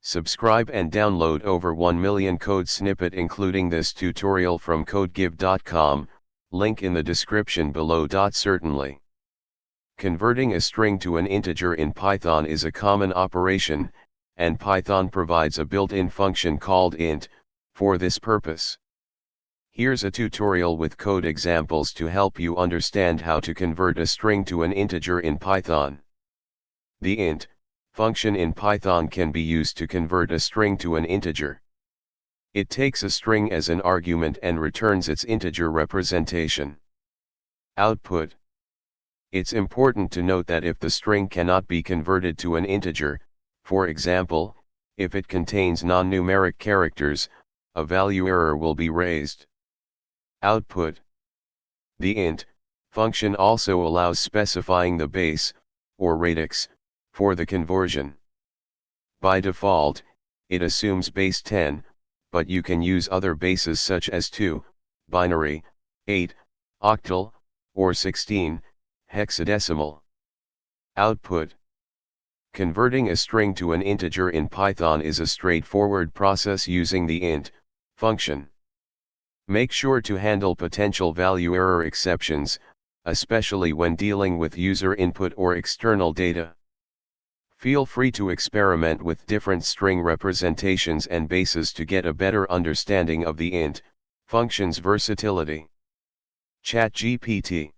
Subscribe and download over 1 million code snippet including this tutorial from codegive.com, link in the description below. Certainly. Converting a string to an integer in Python is a common operation, and Python provides a built-in function called int, for this purpose. Here's a tutorial with code examples to help you understand how to convert a string to an integer in Python. The int function in Python can be used to convert a string to an integer. It takes a string as an argument and returns its integer representation. Output. It's important to note that if the string cannot be converted to an integer, for example, if it contains non-numeric characters, a value error will be raised. Output. The int function also allows specifying the base, or radix, for the conversion. By default, it assumes base 10, but you can use other bases such as 2, binary, 8, octal, or 16, hexadecimal. Output. Converting a string to an integer in Python is a straightforward process using the int function. Make sure to handle potential value error exceptions, especially when dealing with user input or external data. Feel free to experiment with different string representations and bases to get a better understanding of the int function's versatility. ChatGPT